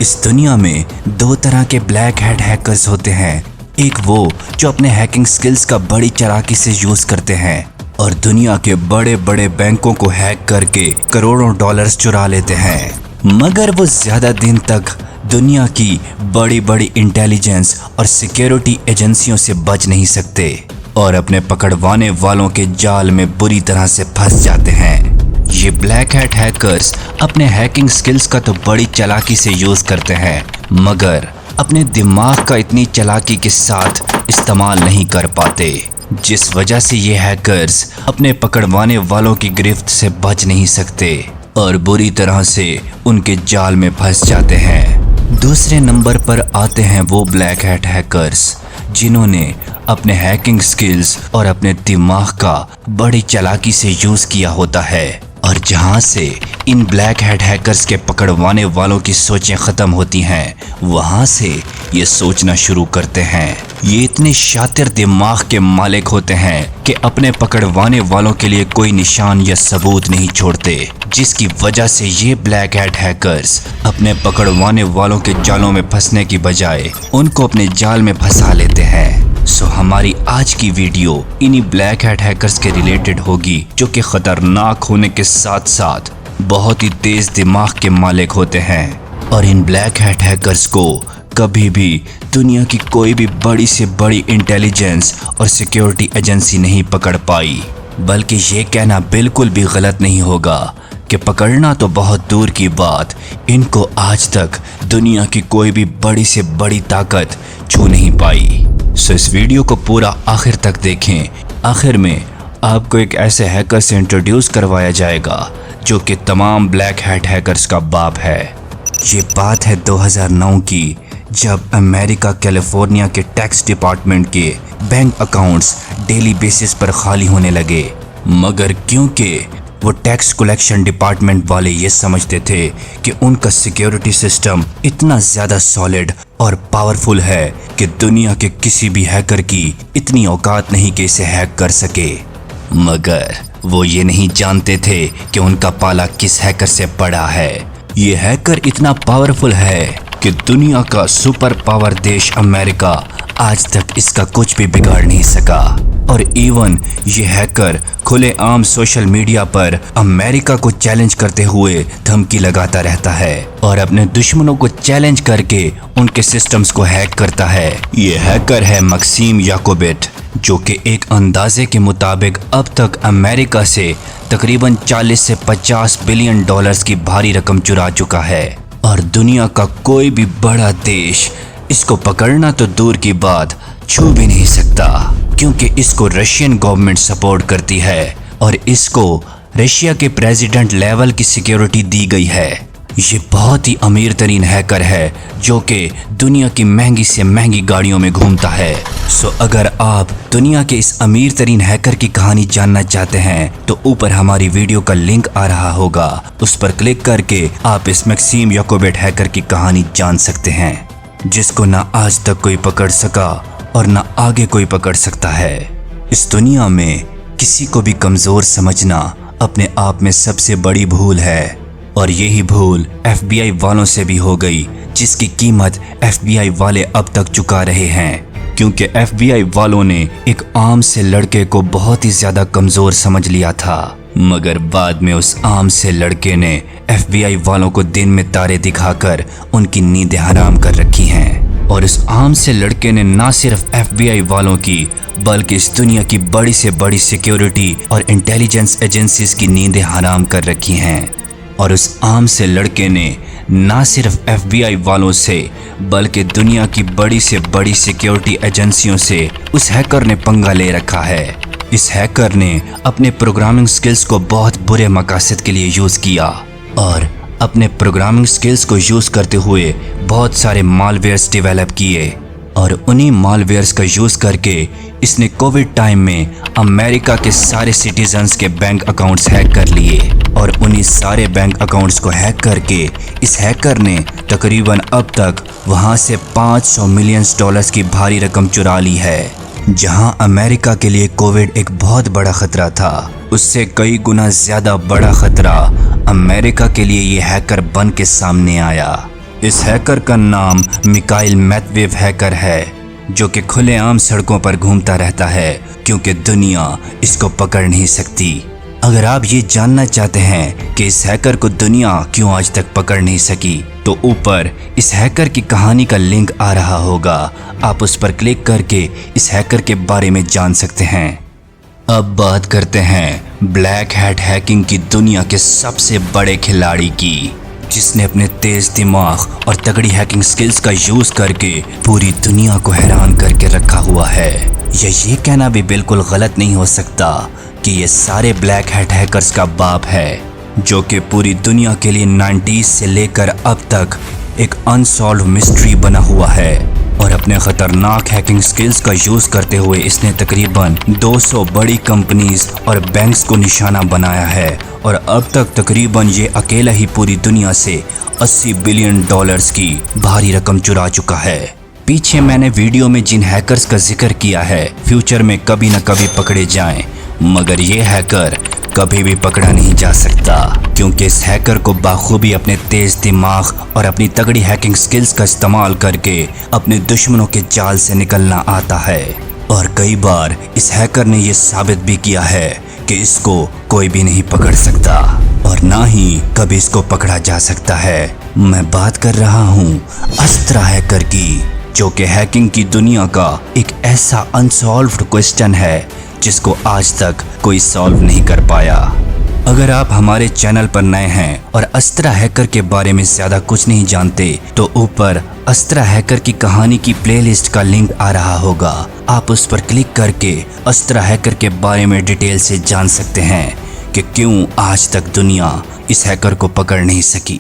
इस दुनिया में दो तरह के ब्लैक हैट हैकर्स होते हैं। एक वो जो अपने हैकिंग स्किल्स का बड़ी चालाकी से यूज करते हैं और दुनिया के बड़े बड़े बैंकों को हैक करके करोड़ों डॉलर्स चुरा लेते हैं, मगर वो ज्यादा दिन तक दुनिया की बड़ी बड़ी इंटेलिजेंस और सिक्योरिटी एजेंसियों से बच नहीं सकते और अपने पकड़वाने वालों के जाल में बुरी तरह से फंस जाते हैं। ये ब्लैक हैट हैकर्स अपने हैकिंग स्किल्स का तो बड़ी चालाकी से यूज करते हैं, मगर अपने दिमाग का इतनी चालाकी के साथ इस्तेमाल नहीं कर पाते, जिस वजह से ये हैकर्स अपने पकड़वाने वालों की गिरफ्त से बच नहीं सकते और बुरी तरह से उनके जाल में फंस जाते हैं। दूसरे नंबर पर आते हैं वो ब्लैक हैट हैकर्स जिन्होंने अपने हैकिंग स्किल्स और अपने दिमाग का बड़ी चालाकी से यूज किया होता है और जहां से इन ब्लैक हैट हैकर्स के पकड़वाने वालों की सोचें खत्म होती हैं, वहां से ये सोचना शुरू करते हैं। ये इतने शातिर दिमाग के मालिक होते हैं कि अपने पकड़वाने वालों के लिए कोई निशान या सबूत नहीं छोड़ते, जिसकी वजह से ये ब्लैक हैट हैकर्स अपने पकड़वाने वालों के जालों में फंसने की बजाय उनको अपने जाल में फंसा लेते हैं। सो हमारी आज की वीडियो इन्हीं ब्लैक हैट हैकर्स के रिलेटेड होगी, जो कि खतरनाक होने के साथ साथ बहुत ही तेज दिमाग के मालिक होते हैं और इन ब्लैक हैट हैकर्स को कभी भी दुनिया की कोई भी बड़ी से बड़ी इंटेलिजेंस और सिक्योरिटी एजेंसी नहीं पकड़ पाई। बल्कि ये कहना बिल्कुल भी गलत नहीं होगा कि पकड़ना तो बहुत दूर की बात, इनको आज तक दुनिया की कोई भी बड़ी से बड़ी ताकत छू नहीं पाई। सो इस वीडियो को पूरा आखिर तक देखें। आखिर में आपको एक ऐसे हैकर से इंट्रोड्यूस करवाया जाएगा जो कि तमाम ब्लैक हैट हैकर्स का बाप है। ये बात है 2009 की, जब अमेरिका कैलिफोर्निया के टैक्स डिपार्टमेंट के बैंक अकाउंट्स डेली बेसिस पर खाली होने लगे, मगर क्योंकि वो टैक्स कलेक्शन डिपार्टमेंट वाले ये समझते थे कि उनका सिक्योरिटी सिस्टम इतना ज़्यादा सॉलिड और पावरफुल है कि दुनिया के किसी भी हैकर की इतनी औकात नहीं कि इसे हैक कर सके, मगर वो ये नहीं जानते थे कि उनका पाला किस हैकर से पड़ा है। ये हैकर इतना पावरफुल है कि दुनिया का सुपर पावर देश अमेरिका आज तक इसका कुछ भी बिगाड़ नहीं सका और इवन ये हैकर खुलेआम सोशल मीडिया पर अमेरिका को चैलेंज करते हुए धमकी लगाता रहता है और अपने दुश्मनों को चैलेंज करके उनके सिस्टम्स को हैक करता है। ये हैकर है मैक्सिम याकोबिट, जो कि एक अंदाजे के मुताबिक अब तक अमेरिका से तकरीबन 40 से 50 बिलियन डॉलर्स की भारी रकम चुरा चुका है और दुनिया का कोई भी बड़ा देश इसको पकड़ना तो दूर की बात छू भी नहीं सकता, क्योंकि इसको रशियन गवर्नमेंट सपोर्ट करती है और इसको रशिया के प्रेसिडेंट लेवल की सिक्योरिटी दी गई है। ये बहुत ही अमीर तरीन हैकर है जो कि दुनिया की महंगी से महंगी गाड़ियों में घूमता है। सो अगर आप दुनिया के इस अमीर तरीन हैकर की कहानी जानना चाहते हैं तो ऊपर हमारी वीडियो का लिंक आ रहा होगा, उस पर क्लिक करके आप इस मैक्सिम याकोबिट हैकर की कहानी जान सकते हैं, जिसको ना आज तक कोई पकड़ सका और ना आगे कोई पकड़ सकता है। इस दुनिया में किसी को भी कमजोर समझना अपने आप में सबसे बड़ी भूल है और यही भूल FBI वालों से भी हो गई, जिसकी कीमत FBI वाले अब तक चुका रहे हैं, क्योंकि FBI वालों ने एक आम से लड़के को बहुत ही ज्यादा कमजोर समझ लिया था, मगर बाद में उस आम से लड़के ने FBI वालों को दिन में तारे दिखाकर उनकी नींदें हराम कर रखी हैं और उस आम से लड़के ने ना सिर्फ FBI वालों की बल्कि इस दुनिया की बड़ी से बड़ी सिक्योरिटी और इंटेलिजेंस एजेंसीज की नींदें हराम कर रखी हैं और उस आम से लड़के ने ना सिर्फ FBI वालों से बल्कि दुनिया की बड़ी से बड़ी सिक्योरिटी एजेंसियों से उस हैकर ने पंगा ले रखा है। इस हैकर ने अपने प्रोग्रामिंग स्किल्स को बहुत बुरे मकासद के लिए यूज़ किया और अपने प्रोग्रामिंग स्किल्स को यूज़ करते हुए बहुत सारे मालवेयर्स डेवलप किए और उन्हीं मालवेयर्स का यूज़ करके इसने कोविड टाइम में अमेरिका के सारे सिटीजन्स के बैंक अकाउंट्स हैक कर लिए और उन्हीं सारे बैंक अकाउंट्स को हैक करके इस हैकर ने तकरीबन अब तक वहां से 500 मिलियन डॉलर्स की भारी रकम चुरा ली है। जहां अमेरिका के लिए कोविड एक बहुत बड़ा खतरा था, उससे कई गुना ज्यादा बड़ा खतरा अमेरिका के लिए ये हैकर बन के सामने आया। इस हैकर का नाम मिकाइल मैथवेव हैकर है, जो कि खुलेआम सड़कों पर घूमता रहता है क्योंकि दुनिया इसको पकड़ नहीं सकती। अगर आप ये जानना चाहते हैं कि इस हैकर को दुनिया क्यों आज तक पकड़ नहीं सकी, तो ऊपर इस हैकर की कहानी का लिंक आ रहा होगा, आप उस पर क्लिक करके इस हैकर के बारे में जान सकते हैं। अब बात करते हैं ब्लैक हैट हैकिंग की दुनिया के सबसे बड़े खिलाड़ी की, जिसने अपने तेज दिमाग और तगड़ी हैकिंग स्किल्स का यूज करके पूरी दुनिया को हैरान करके रखा हुआ है। ये कहना भी बिल्कुल गलत नहीं हो सकता कि ये सारे ब्लैक हैट हैकर्स का बाप है, जो कि पूरी दुनिया के लिए 90s से लेकर अब तक एक अनसॉल्व मिस्ट्री बना हुआ है। और अपने खतरनाक हैकिंग स्किल्स का यूज करते हुए इसने तकरीबन 200 बड़ी कंपनीज और बैंक्स को निशाना बनाया है, और अब तक तकरीबन ये अकेला ही पूरी दुनिया से $80 बिलियन की भारी रकम चुरा चुका है। पीछे मैंने वीडियो में जिन हैकर्स का जिक्र किया है, फ्यूचर में कभी न कभी पकड़े जाएं, मगर ये हैकर कभी भी पकड़ा नहीं जा सकता, क्योंकि इस हैकर को बाखूबी अपने तेज दिमाग और अपनी तगड़ी हैकिंग स्किल्स का इस्तेमाल करके अपने दुश्मनों के जाल से निकलना आता है। और कई बार इस हैकर ने यह साबित भी किया है कि इसको कोई भी नहीं पकड़ सकता और ना ही कभी इसको पकड़ा जा सकता है। मैं बात कर रहा हूँ अस्त्रा हैकर की, जो कि हैकिंग की दुनिया का एक ऐसा अनसॉल्व्ड क्वेश्चन है जिसको आज तक कोई सॉल्व नहीं कर पाया। अगर आप हमारे चैनल पर नए हैं और अस्त्रा हैकर के बारे में ज्यादा कुछ नहीं जानते, तो ऊपर अस्त्रा हैकर की कहानी की प्लेलिस्ट का लिंक आ रहा होगा, आप उस पर क्लिक करके अस्त्रा हैकर के बारे में डिटेल से जान सकते हैं कि क्यों आज तक दुनिया इस हैकर को पकड़ नहीं सकी।